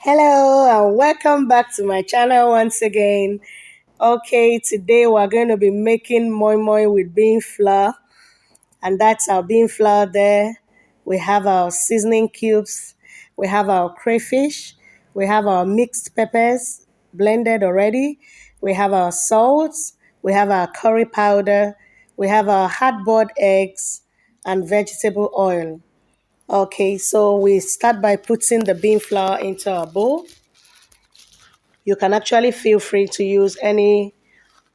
Hello and welcome back to my channel once again. Okay, today we're going to be making moi with bean flour, and that's our bean flour there. We have our seasoning cubes, we have our crayfish, we have our mixed peppers blended already, we have our salt, we have our curry powder, we have our hard-boiled eggs and vegetable oil. Okay, so we start by putting the bean flour into our bowl. You can actually feel free to use any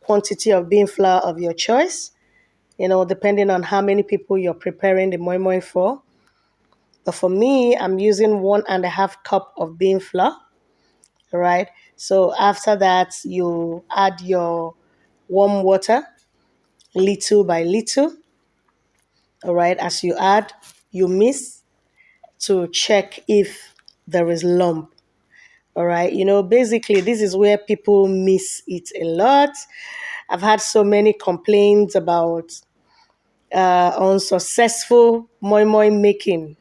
quantity of bean flour of your choice, depending on how many people you're preparing the moi for. But for me, I'm using 1.5 cup of bean flour, all right? So after that, you add your warm water little by little, all right? As you add, you mix to check if there is lump. All right. Basically, this is where people miss it a lot. I've had so many complaints about unsuccessful moi making.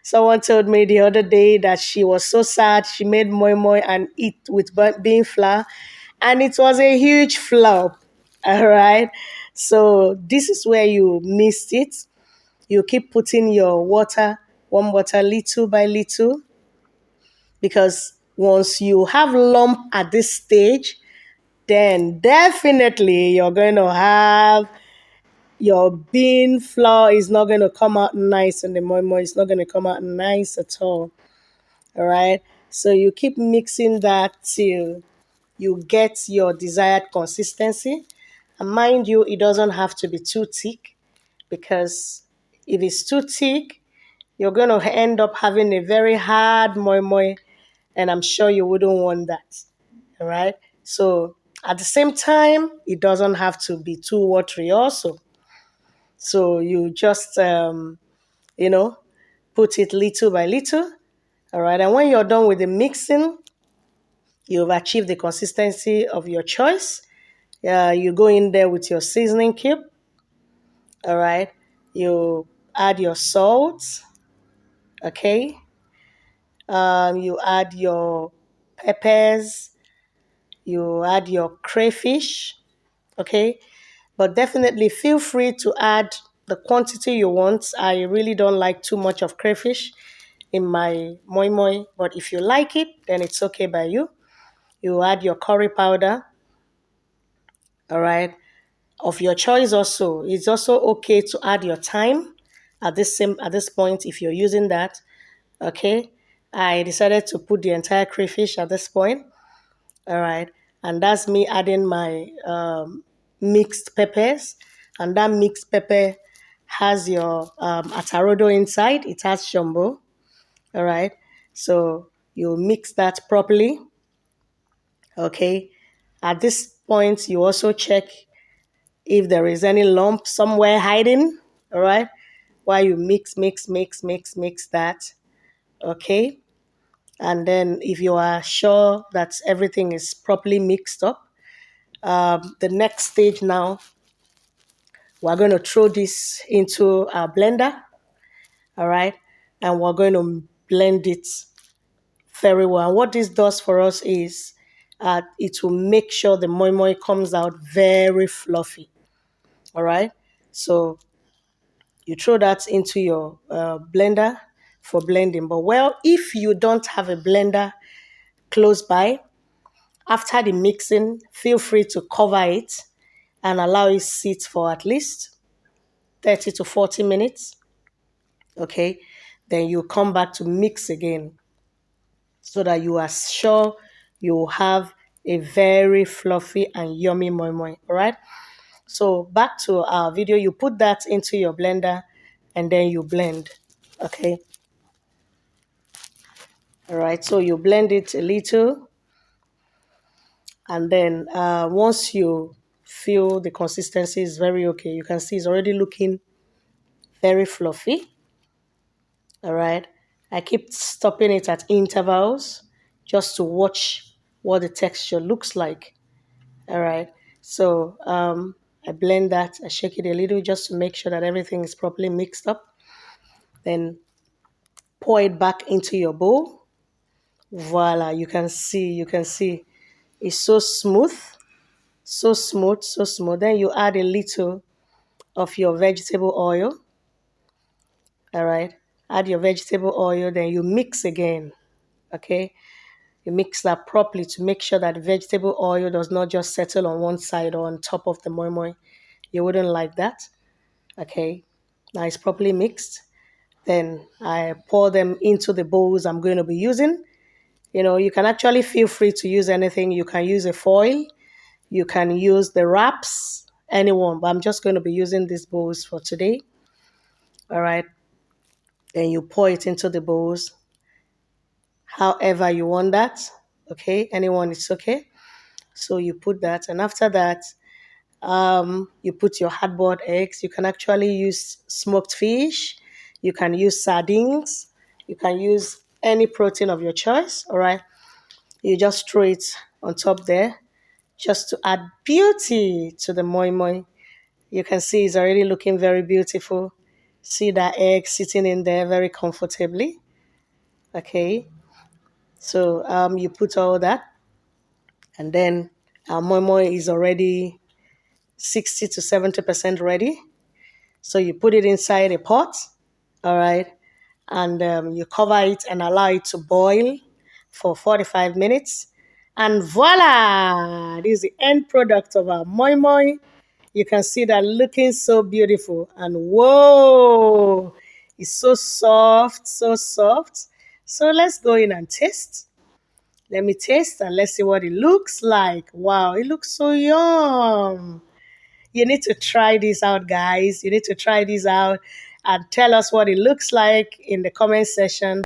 Someone told me the other day that she was so sad she made moi and eat with bean flour, and it was a huge flop. All right. So this is where you missed it. You keep putting your water, warm water, little by little, because once you have lump at this stage, then definitely you're going to have your bean flour is not going to come out nice, and the moi is not going to come out nice at all. All right. So you keep mixing that till you get your desired consistency. And mind you, it doesn't have to be too thick, because if it's too thick, you're going to end up having a very hard moi, and I'm sure you wouldn't want that. All right. So at the same time, it doesn't have to be too watery also. So you just, you know, put it little by little. All right. And when you're done with the mixing, you've achieved the consistency of your choice. You go in there with your seasoning cube. All right. You add your salt. Okay. You add your peppers. You add your crayfish. Okay. But definitely feel free to add the quantity you want. I really don't like too much of crayfish in my moi, but if you like it, then it's okay by you. You add your curry powder, all right, of your choice also. It's also okay to add your thyme at this point if you're using that. Okay. I decided to put the entire crayfish at this point. All right. And that's me adding my mixed peppers. And that mixed pepper has your atarodo inside. It has shombo. All right. So you mix that properly. Okay. At this point, you also check if there is any lump somewhere hiding. All right. While you mix that. Okay. And then if you are sure that everything is properly mixed up, the next stage now, we're going to throw this into our blender, all right? And we're going to blend it very well. And what this does for us is it will make sure the moi comes out very fluffy, all right? So you throw that into your blender for blending. But well, if you don't have a blender close by, after the mixing, feel free to cover it and allow it sit for at least 30 to 40 minutes. Okay. Then you come back to mix again so that you are sure you have a very fluffy and yummy moi. All right. So back to our video, you put that into your blender and then you blend. Okay. All right. So you blend it a little, and then once you feel the consistency is very okay, you can see it's already looking very fluffy. All right. I keep stopping it at intervals just to watch what the texture looks like. All right. So I blend that, I shake it a little just to make sure that everything is properly mixed up. Then pour it back into your bowl. Voila, you can see. It's so smooth, so smooth, so smooth. Then you add a little of your vegetable oil. All right. Add your vegetable oil, then you mix again. Okay. You mix that properly to make sure that vegetable oil does not just settle on one side or on top of the moi moi. You wouldn't like that. Okay. Now it's properly mixed. Then I pour them into the bowls I'm going to be using. You can actually feel free to use anything. You can use a foil, you can use the wraps, anyone, but I'm just going to be using these bowls for today. All right. Then you pour it into the bowls however you want that. Okay. Anyone, it's okay. So you put that, and after that, you put your hard-boiled eggs. You can actually use smoked fish. You can use sardines. You can use any protein of your choice. All right. You just throw it on top there just to add beauty to the moi moi. You can see it's already looking very beautiful. See that egg sitting in there very comfortably. Okay. So you put all that, and then our moi moi is already 60 to 70% ready. So you put it inside a pot, all right, and you cover it and allow it to boil for 45 minutes. And voila! This is the end product of our moi moi. You can see that looking so beautiful. And whoa! It's so soft, so soft. So let's go in and taste. Let me taste and let's see what it looks like. Wow, it looks so yum. You need to try this out, guys. You need to try this out and tell us what it looks like in the comment section.